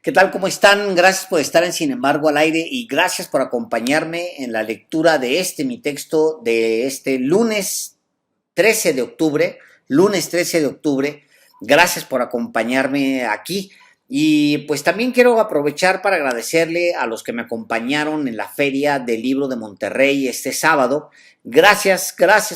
¿Qué tal? ¿Cómo están? Gracias por estar en Sin embargo al aire y gracias por acompañarme en la lectura de mi texto de este lunes 13 de octubre, lunes 13 de octubre. Gracias por acompañarme aquí y pues también quiero aprovechar para agradecerle a los que me acompañaron en la Feria del Libro de Monterrey este sábado. Gracias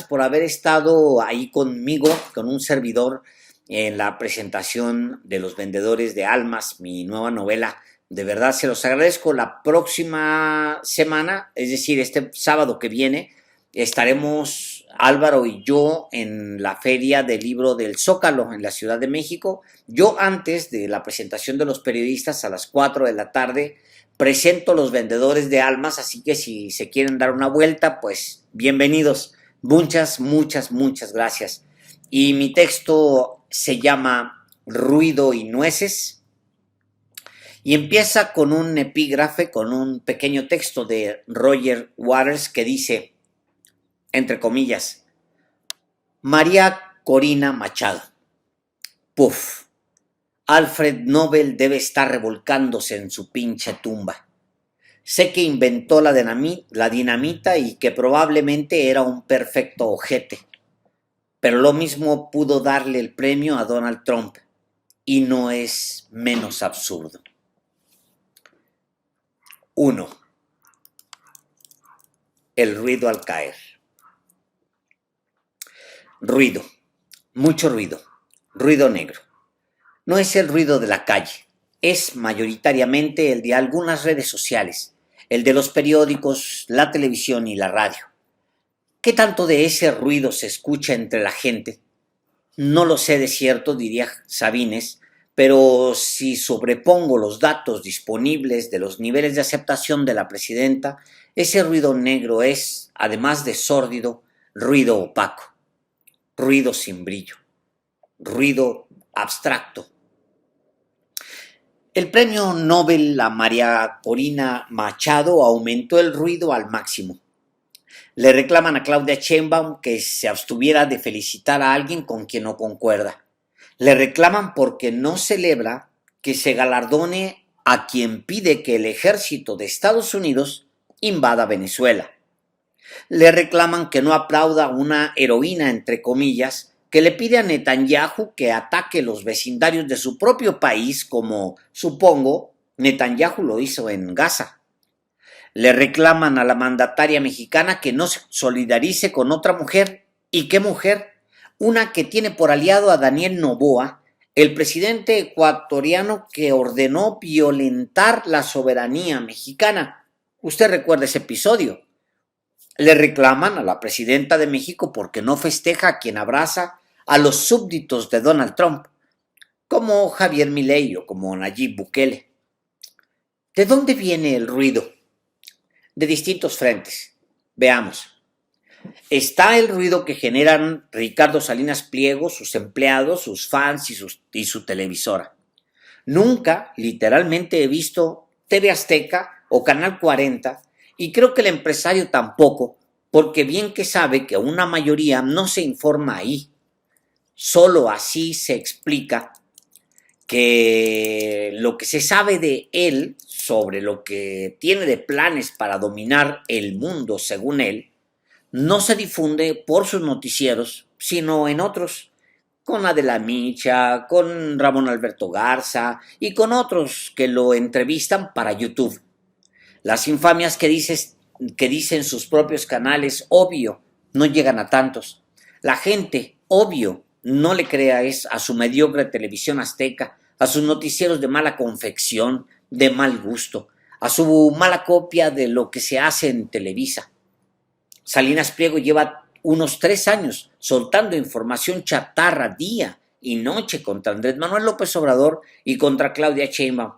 por haber estado ahí conmigo, con un servidor en la presentación de Los Vendedores de Almas, mi nueva novela. De verdad se los agradezco. La próxima semana, es decir, este sábado que viene, estaremos Álvaro y yo en la Feria del Libro del Zócalo en la Ciudad de México. Yo antes de la presentación de los periodistas a las 4 de la tarde presento Los Vendedores de Almas, así que si se quieren dar una vuelta, pues bienvenidos. Muchas gracias. Y mi texto se llama Ruido y Nueces y empieza con un epígrafe, con un pequeño texto de Roger Waters que dice, entre comillas, María Corina Machado. Puf, Alfred Nobel debe estar revolcándose en su pinche tumba. Sé que inventó la dinamita y que probablemente era un perfecto ojete. Pero lo mismo pudo darle el premio a Donald Trump, y no es menos absurdo. 1. El ruido al caer. Ruido, mucho ruido, ruido negro. No es el ruido de la calle, es mayoritariamente el de algunas redes sociales, el de los periódicos, la televisión y la radio. ¿Qué tanto de ese ruido se escucha entre la gente? No lo sé de cierto, diría Sabines, pero si sobrepongo los datos disponibles de los niveles de aceptación de la presidenta, ese ruido negro es, además de sórdido, ruido opaco, ruido sin brillo, ruido abstracto. El premio Nobel a María Corina Machado aumentó el ruido al máximo. Le reclaman a Claudia Sheinbaum que se abstuviera de felicitar a alguien con quien no concuerda. Le reclaman porque no celebra que se galardone a quien pide que el ejército de Estados Unidos invada Venezuela. Le reclaman que no aplauda a una heroína, entre comillas, que le pide a Netanyahu que ataque los vecindarios de su propio país, como, supongo, Netanyahu lo hizo en Gaza. Le reclaman a la mandataria mexicana que no se solidarice con otra mujer. ¿Y qué mujer? Una que tiene por aliado a Daniel Noboa, el presidente ecuatoriano que ordenó violentar la soberanía mexicana. Usted recuerda ese episodio. Le reclaman a la presidenta de México porque no festeja a quien abraza a los súbditos de Donald Trump, como Javier Milei o como Nayib Bukele. ¿De dónde viene el ruido? De distintos frentes. Veamos. Está el ruido que generan Ricardo Salinas Pliego, sus empleados, sus fans y su televisora. Nunca, literalmente, he visto TV Azteca o Canal 40 y creo que el empresario tampoco, porque bien que sabe que una mayoría no se informa ahí. Solo así se explica que lo que se sabe de él, sobre lo que tiene de planes para dominar el mundo según él, no se difunde por sus noticieros, sino en otros, con Adela Micha, con Ramón Alberto Garza y con otros que lo entrevistan para YouTube. Las infamias que dicen sus propios canales, obvio, no llegan a tantos. La gente, obvio, no le crea a su mediocre televisión azteca, a sus noticieros de mala confección, de mal gusto, a su mala copia de lo que se hace en Televisa. Salinas Pliego lleva unos 3 años soltando información chatarra día y noche contra Andrés Manuel López Obrador y contra Claudia Sheinbaum.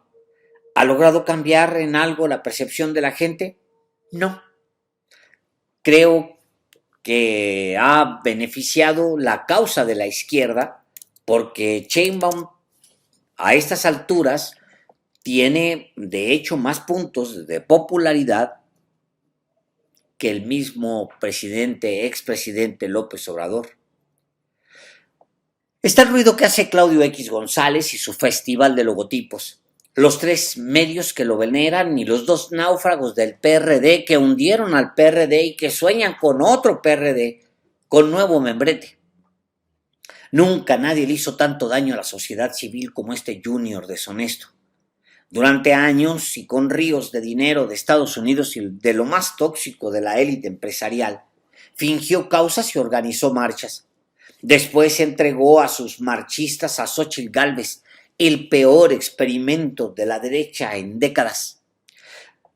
¿Ha logrado cambiar en algo la percepción de la gente? No. Creo que ha beneficiado la causa de la izquierda porque Sheinbaum a estas alturas tiene de hecho más puntos de popularidad que el mismo expresidente López Obrador. Está el ruido que hace Claudio X González y su festival de logotipos. los 3 medios que lo veneran y los 2 náufragos del PRD que hundieron al PRD y que sueñan con otro PRD, con nuevo membrete. Nunca nadie le hizo tanto daño a la sociedad civil como este Junior deshonesto. Durante años y con ríos de dinero de Estados Unidos y de lo más tóxico de la élite empresarial, fingió causas y organizó marchas. Después entregó a sus marchistas a Xóchitl Gálvez, el peor experimento de la derecha en décadas.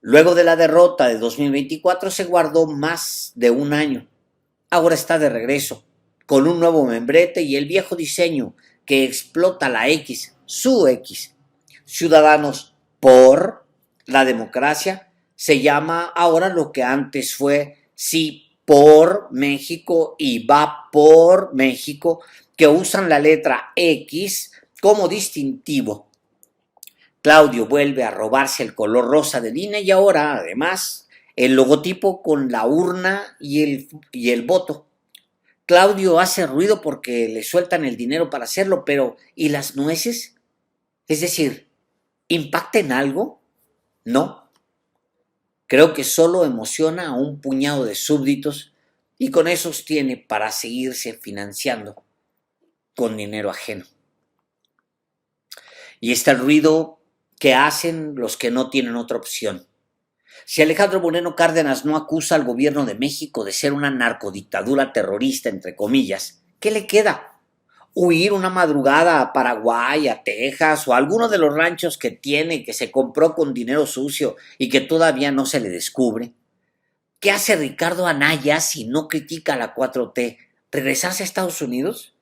Luego de la derrota de 2024 se guardó más de un año. Ahora está de regreso, con un nuevo membrete y el viejo diseño que explota la X, su X. Ciudadanos por la democracia se llama ahora lo que antes fue sí por México y va por México, que usan la letra X como distintivo. Claudio vuelve a robarse el color rosa del INE y ahora, además, el logotipo con la urna y el voto. Claudio hace ruido porque le sueltan el dinero para hacerlo, pero ¿y las nueces? Es decir, ¿impacta en algo? No. Creo que solo emociona a un puñado de súbditos y con esos tiene para seguirse financiando con dinero ajeno. Y está el ruido que hacen los que no tienen otra opción. Si Alejandro Moreno Cárdenas no acusa al gobierno de México de ser una narcodictadura terrorista, entre comillas, ¿qué le queda? ¿Huir una madrugada a Paraguay, a Texas o a alguno de los ranchos que tiene, que se compró con dinero sucio y que todavía no se le descubre? ¿Qué hace Ricardo Anaya si no critica a la 4T? ¿Regresarse a Estados Unidos?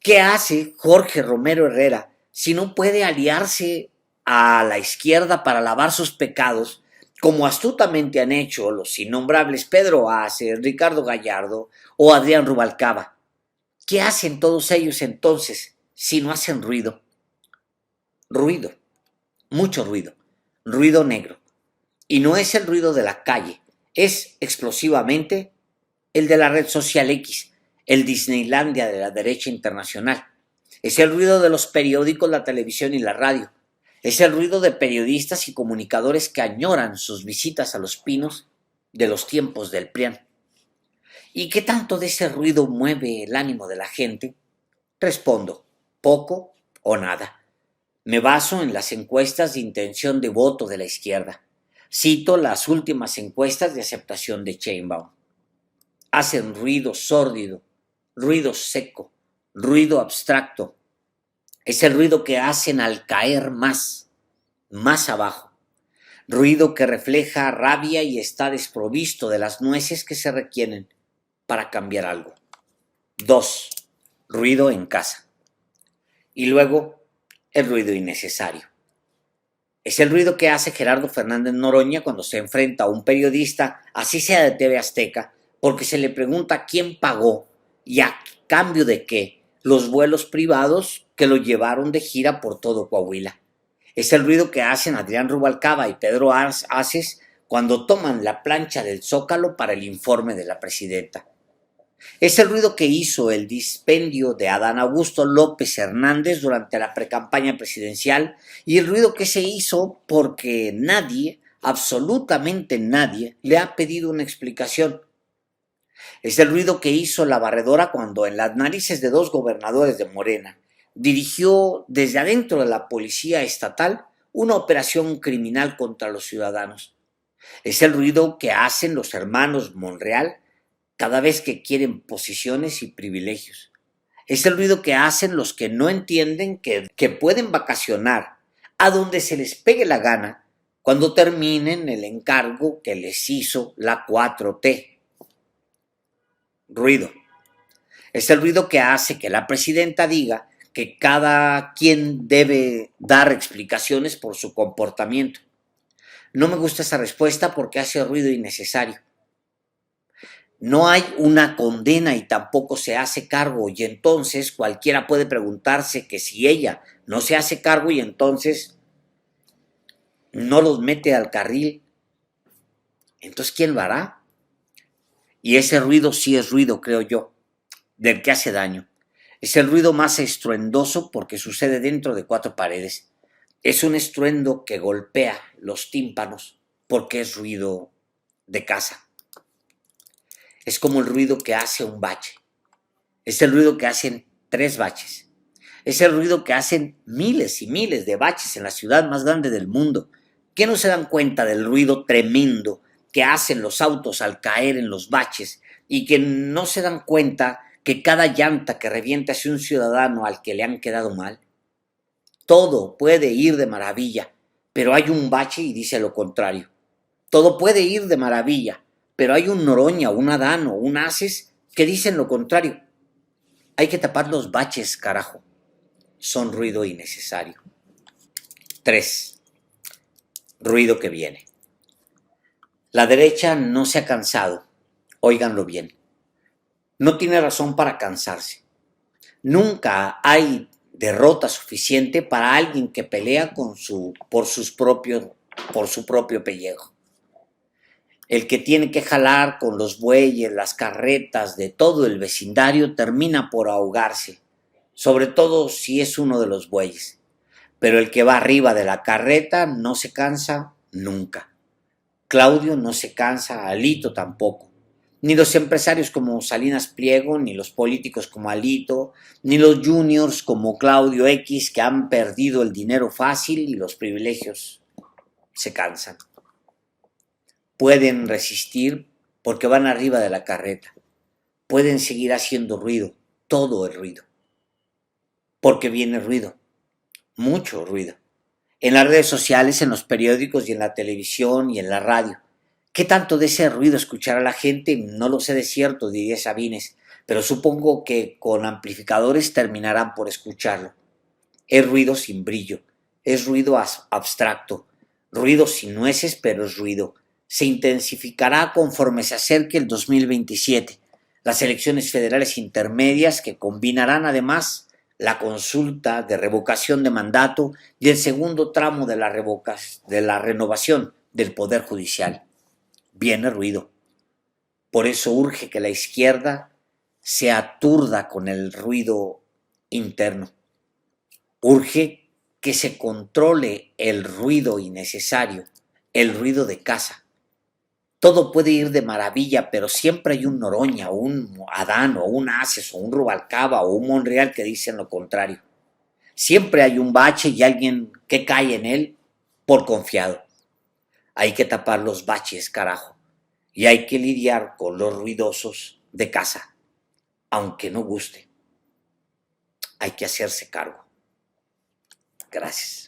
¿Qué hace Jorge Romero Herrera si no puede aliarse a la izquierda para lavar sus pecados, como astutamente han hecho los innombrables Pedro Aces, Ricardo Gallardo o Adrián Rubalcaba? ¿Qué hacen todos ellos entonces si no hacen ruido? Ruido, mucho ruido, ruido negro. Y no es el ruido de la calle, es explosivamente el de la red social X, el Disneylandia de la derecha internacional. Es el ruido de los periódicos, la televisión y la radio. Es el ruido de periodistas y comunicadores que añoran sus visitas a Los Pinos de los tiempos del PRIAN. ¿Y qué tanto de ese ruido mueve el ánimo de la gente? Respondo, poco o nada. Me baso en las encuestas de intención de voto de la izquierda. Cito las últimas encuestas de aceptación de Sheinbaum. Hacen ruido sórdido, ruido seco, ruido abstracto. Es el ruido que hacen al caer más abajo. Ruido que refleja rabia y está desprovisto de las nueces que se requieren para cambiar algo. 2. Ruido en casa. Y luego, el ruido innecesario. Es el ruido que hace Gerardo Fernández Noroña cuando se enfrenta a un periodista, así sea de TV Azteca, porque se le pregunta quién pagó y a cambio de qué los vuelos privados que lo llevaron de gira por todo Coahuila. Es el ruido que hacen Adrián Rubalcaba y Pedro Aces cuando toman la plancha del Zócalo para el informe de la presidenta. Es el ruido que hizo el dispendio de Adán Augusto López Hernández durante la precampaña presidencial y el ruido que se hizo porque nadie, absolutamente nadie, le ha pedido una explicación. Es el ruido que hizo la barredora cuando en las narices de 2 gobernadores de Morena dirigió desde adentro de la policía estatal una operación criminal contra los ciudadanos. Es el ruido que hacen los hermanos Monreal cada vez que quieren posiciones y privilegios. Es el ruido que hacen los que no entienden que pueden vacacionar a donde se les pegue la gana cuando terminen el encargo que les hizo la 4T. Ruido. Es el ruido que hace que la presidenta diga que cada quien debe dar explicaciones por su comportamiento. No me gusta esa respuesta porque hace ruido innecesario. No hay una condena y tampoco se hace cargo y entonces cualquiera puede preguntarse que si ella no se hace cargo y entonces no los mete al carril, entonces ¿quién lo hará? Y ese ruido sí es ruido, creo yo, del que hace daño. Es el ruido más estruendoso porque sucede dentro de 4 paredes. Es un estruendo que golpea los tímpanos porque es ruido de casa. Es como el ruido que hace un bache. Es el ruido que hacen 3 baches. Es el ruido que hacen miles y miles de baches en la ciudad más grande del mundo. ¿Qué no se dan cuenta del ruido tremendo que hacen los autos al caer en los baches y que no se dan cuenta que cada llanta que revienta hacia un ciudadano al que le han quedado mal? Todo puede ir de maravilla, pero hay un bache y dice lo contrario. Todo puede ir de maravilla, pero hay un Noroña, un Adán o un Haces que dicen lo contrario. Hay que tapar los baches, carajo. Son ruido innecesario. 3. Ruido que viene. La derecha no se ha cansado. Óiganlo bien. No tiene razón para cansarse. Nunca hay derrota suficiente para alguien que pelea por su propio pellejo. El que tiene que jalar con los bueyes, las carretas de todo el vecindario termina por ahogarse, sobre todo si es uno de los bueyes. Pero el que va arriba de la carreta no se cansa nunca. Claudio no se cansa, Alito tampoco. Ni los empresarios como Salinas Pliego, ni los políticos como Alito, ni los juniors como Claudio X, que han perdido el dinero fácil y los privilegios se cansan. Pueden resistir porque van arriba de la carreta. Pueden seguir haciendo ruido, todo el ruido. Porque viene ruido, mucho ruido. En las redes sociales, en los periódicos y en la televisión y en la radio. ¿Qué tanto de ese ruido escuchará la gente? No lo sé de cierto, diría Sabines, pero supongo que con amplificadores terminarán por escucharlo. Es ruido sin brillo, es ruido abstracto, ruido sin nueces, pero es ruido. Se intensificará conforme se acerque el 2027, las elecciones federales intermedias que combinarán además la consulta de revocación de mandato y el segundo tramo de la renovación del Poder Judicial. Viene ruido. Por eso urge que la izquierda se aturda con el ruido interno. Urge que se controle el ruido innecesario, el ruido de casa. Todo puede ir de maravilla, pero siempre hay un Noroña, o un Adán, o un Haces, o un Rubalcaba, o un Monreal que dicen lo contrario. Siempre hay un bache y alguien que cae en él por confiado. Hay que tapar los baches, carajo. Y hay que lidiar con los ruidosos de casa, aunque no guste. Hay que hacerse cargo. Gracias.